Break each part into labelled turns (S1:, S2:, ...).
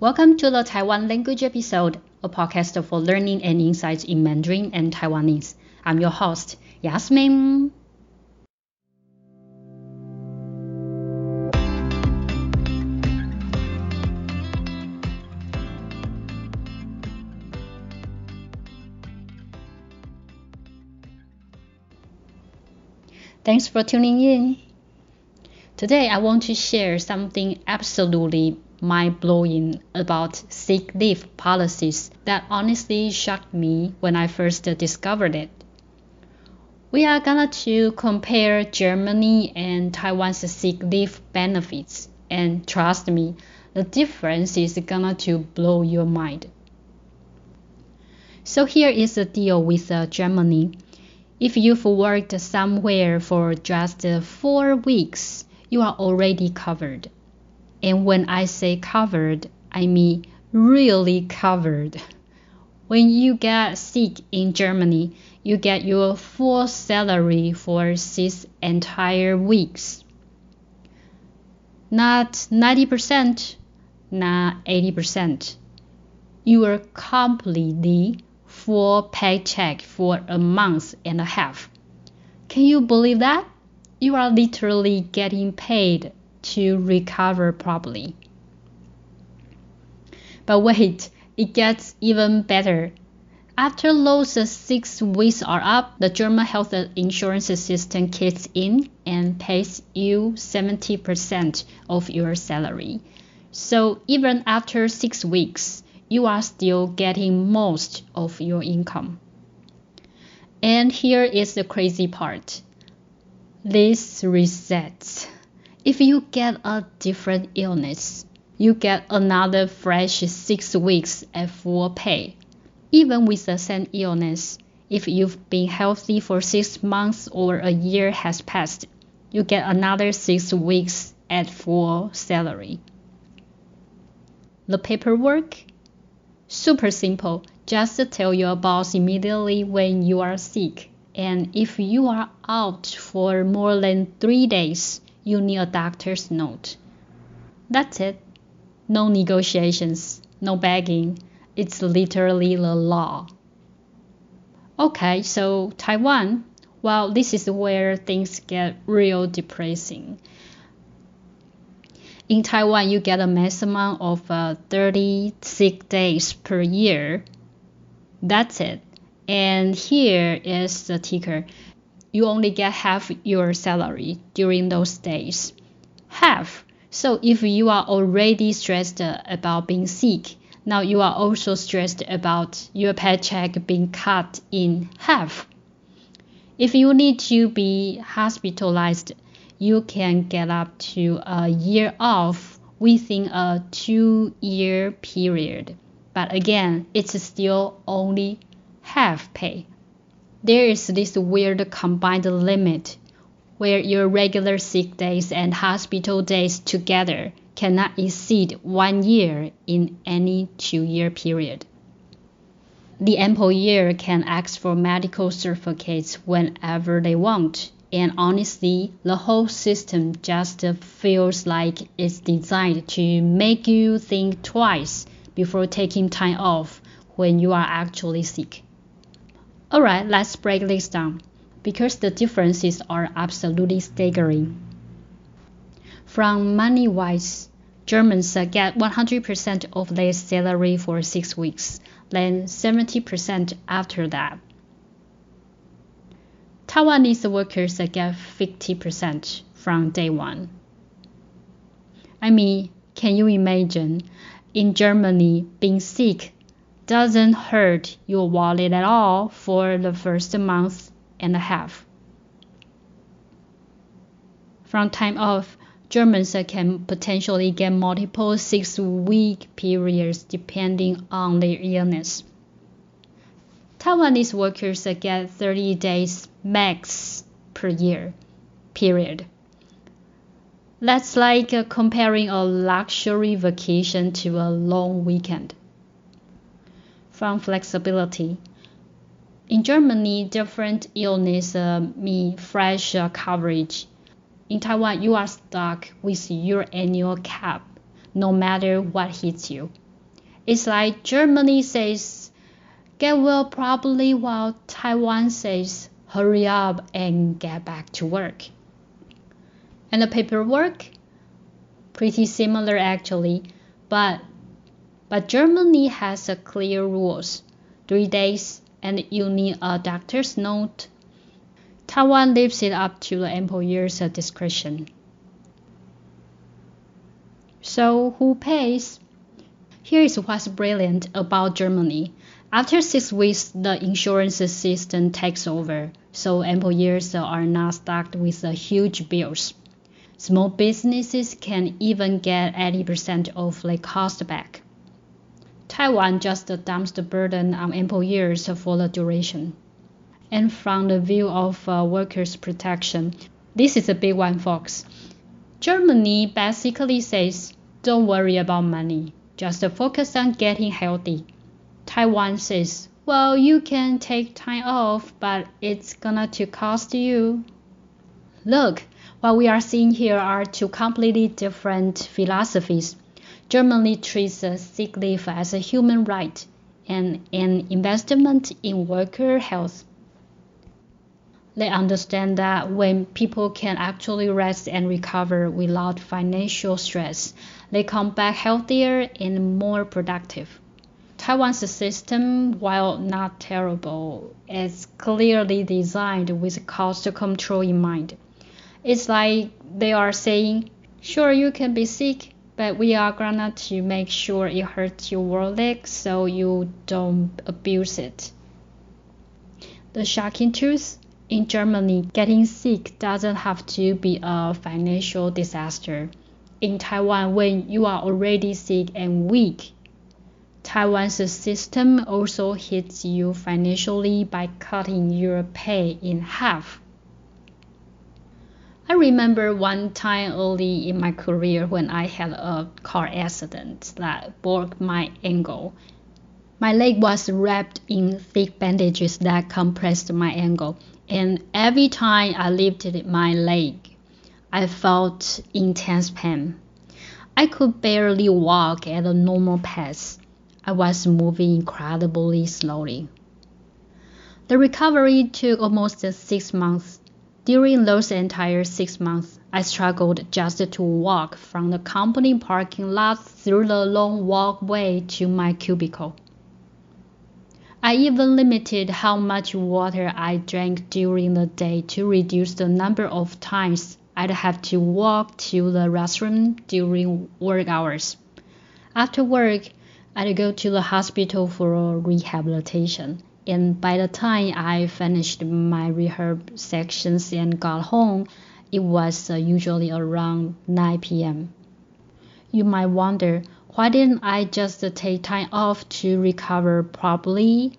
S1: Welcome to the Taiwan language episode, a podcast for learning and insights in Mandarin and Taiwanese. I'm your host, Yasmin. Thanks for tuning in. Today I want to share something absolutely mind-blowing about sick leave policies that honestly shocked me when I first discovered it. We are going to compare Germany and Taiwan's sick leave benefits, and trust me, the difference is going to blow your mind. So here is the deal with Germany. If you've worked somewhere for just 4 weeks, you are already covered. And when I say covered, I mean really covered. When you get sick in Germany, you get your full salary for 6 entire weeks. Not 90%, not 80%. You are completely full paycheck for a month and a half. Can you believe that? You are literally getting paid to recover properly. But wait, it gets even better. After those 6 weeks are up, the German health insurance system kicks in and pays you 70% of your salary. So even after 6 weeks, you are still getting most of your income. And here is the crazy part. This resets. If you get a different illness, you get another fresh 6 weeks at full pay. Even with the same illness, if you've been healthy for 6 months or a year has passed, you get another 6 weeks at full salary. The paperwork? Super simple. Just tell your boss immediately when you are sick. And if you are out for more than 3 days, you need a doctor's note. That's it. No negotiations, no begging. It's literally the law. Okay, so Taiwan, well, this is where things get real depressing. In Taiwan, you get a maximum of 30 sick days per year. That's it. And here is the kicker. You only get half your salary during those days. Half. So if you are already stressed about being sick, now you are also stressed about your paycheck being cut in half. If you need to be hospitalized, you can get up to a year off within a 2-year period. But again, it's still only half pay. There is this weird combined limit where your regular sick days and hospital days together cannot exceed 1 year in any 2-year period. The employer can ask for medical certificates whenever they want. And honestly, the whole system just feels like it's designed to make you think twice before taking time off when you are actually sick. Alright, let's break this down, because the differences are absolutely staggering. From money-wise, Germans get 100% of their salary for 6 weeks, then 70% after that. Taiwanese workers get 50% from day one. I mean, can you imagine? In Germany, being sick doesn't hurt your wallet at all for the first month and a half. From time off, Germans can potentially get multiple 6-week periods depending on their illness. Taiwanese workers get 30 days max per year, period. That's like comparing a luxury vacation to a long weekend. From flexibility. In Germany, different illness mean fresh coverage. In Taiwan, you are stuck with your annual cap, no matter what hits you. It's like Germany says, get well properly, while Taiwan says, hurry up and get back to work. And the paperwork? Pretty similar actually, but Germany has a clear rules. 3 days and you need a doctor's note. Taiwan leaves it up to the employer's discretion. So who pays? Here is what's brilliant about Germany. After 6 weeks, the insurance system takes over, so employers are not stuck with the huge bills. Small businesses can even get 80% of the cost back. Taiwan just dumps the burden on employers for the duration. And from the view of workers' protection, this is a big one, folks. Germany basically says, don't worry about money, just focus on getting healthy. Taiwan says, well, you can take time off, but it's gonna to cost you. Look, what we are seeing here are two completely different philosophies. Germany treats sick leave as a human right and an investment in worker health. They understand that when people can actually rest and recover without financial stress, they come back healthier and more productive. Taiwan's system, while not terrible, is clearly designed with cost control in mind. It's like they are saying, sure, you can be sick, but we are gonna to make sure it hurts your leg so you don't abuse it. The shocking truth, in Germany, getting sick doesn't have to be a financial disaster. In Taiwan, when you are already sick and weak, Taiwan's system also hits you financially by cutting your pay in half. I remember one time early in my career when I had a car accident that broke my ankle. My leg was wrapped in thick bandages that compressed my ankle, and every time I lifted my leg, I felt intense pain. I could barely walk at a normal pace. I was moving incredibly slowly. The recovery took almost 6 months. During those entire 6 months, I struggled just to walk from the company parking lot through the long walkway to my cubicle. I even limited how much water I drank during the day to reduce the number of times I'd have to walk to the restroom during work hours. After work, I'd go to the hospital for rehabilitation. And by the time I finished my rehab sections and got home, it was usually around 9 p.m. You might wonder, why didn't I just take time off to recover properly?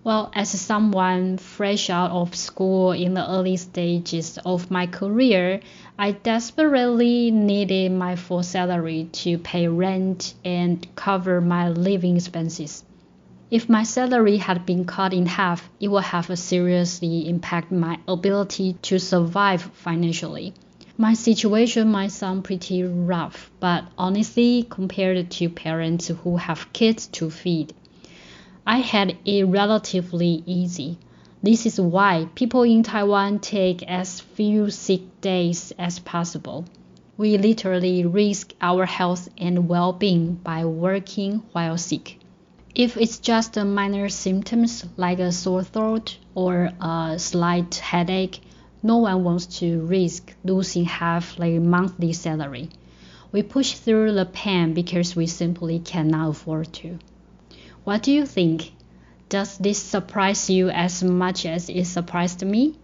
S1: Well, as someone fresh out of school in the early stages of my career, I desperately needed my full salary to pay rent and cover my living expenses. If my salary had been cut in half, it would have seriously impacted my ability to survive financially. My situation might sound pretty rough, but honestly, compared to parents who have kids to feed, I had it relatively easy. This is why people in Taiwan take as few sick days as possible. We literally risk our health and well-being by working while sick. If it's just minor symptoms like a sore throat or a slight headache, no one wants to risk losing half their monthly salary. We push through the pain because we simply cannot afford to. What do you think? Does this surprise you as much as it surprised me?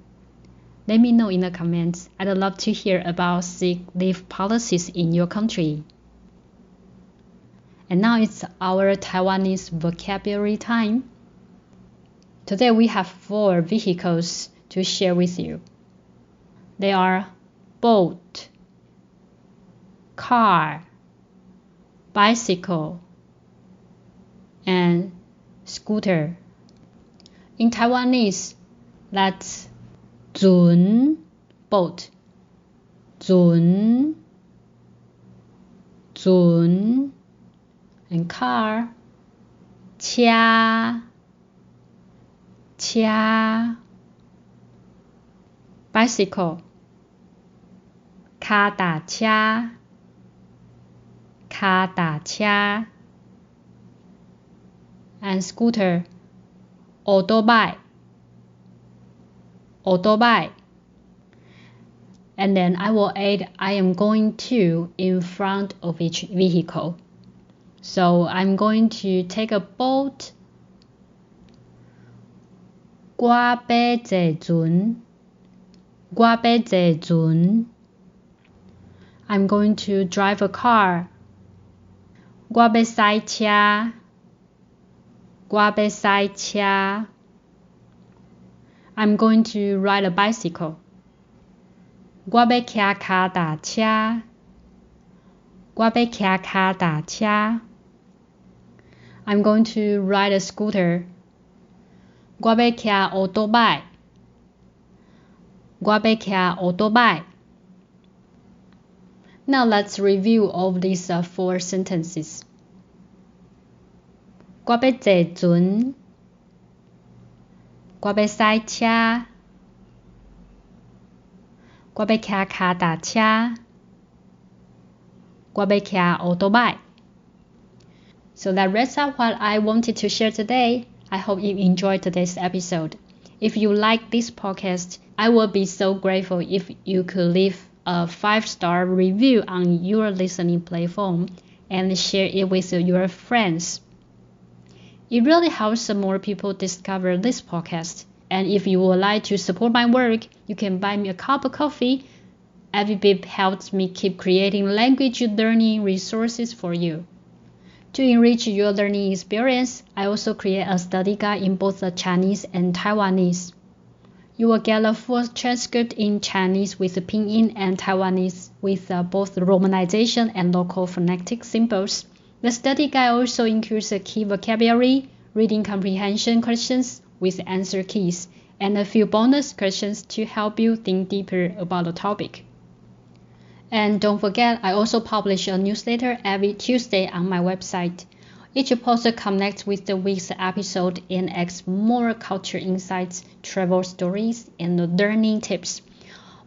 S1: Let me know in the comments. I'd love to hear about sick leave policies in your country. And now it's our Taiwanese vocabulary time. Today we have 4 vehicles to share with you. They are boat, car, bicycle, and scooter. In Taiwanese, that's 准 boat, 准 and car, 车 bicycle 腳踏車 and scooter autobike and then I will add I am going to in front of each vehicle. So I'm going to take a boat. 我要坐船 I'm going to drive a car. 我要塞車 I'm going to ride a bicycle. 我要騎腳踏車 I'm going to ride a scooter. 我要騎 autobike. Now let's review all these 4 sentences. 我要坐船 我要塞車 我要騎腳踏車 我要騎 autobike. So that wraps up what I wanted to share today. I hope you enjoyed today's episode. If you like this podcast, I would be so grateful if you could leave a 5-star review on your listening platform and share it with your friends. It really helps more people discover this podcast. And if you would like to support my work, you can buy me a cup of coffee. Every bit helps me keep creating language learning resources for you. To enrich your learning experience, I also create a study guide in both the Chinese and Taiwanese. You will get a full transcript in Chinese with the Pinyin and Taiwanese with both romanization and local phonetic symbols. The study guide also includes a key vocabulary, reading comprehension questions with answer keys, and a few bonus questions to help you think deeper about the topic. And don't forget, I also publish a newsletter every Tuesday on my website. Each post connects with the week's episode and adds more culture insights, travel stories, and learning tips.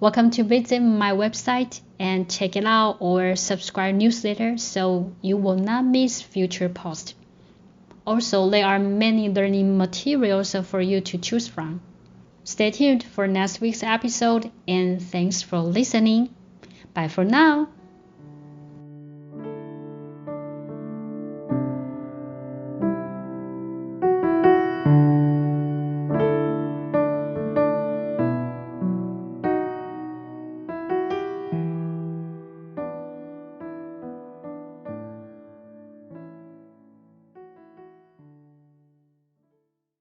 S1: Welcome to visit my website and check it out or subscribe newsletter so you will not miss future posts. Also, there are many learning materials for you to choose from. Stay tuned for next week's episode and thanks for listening. Bye for now.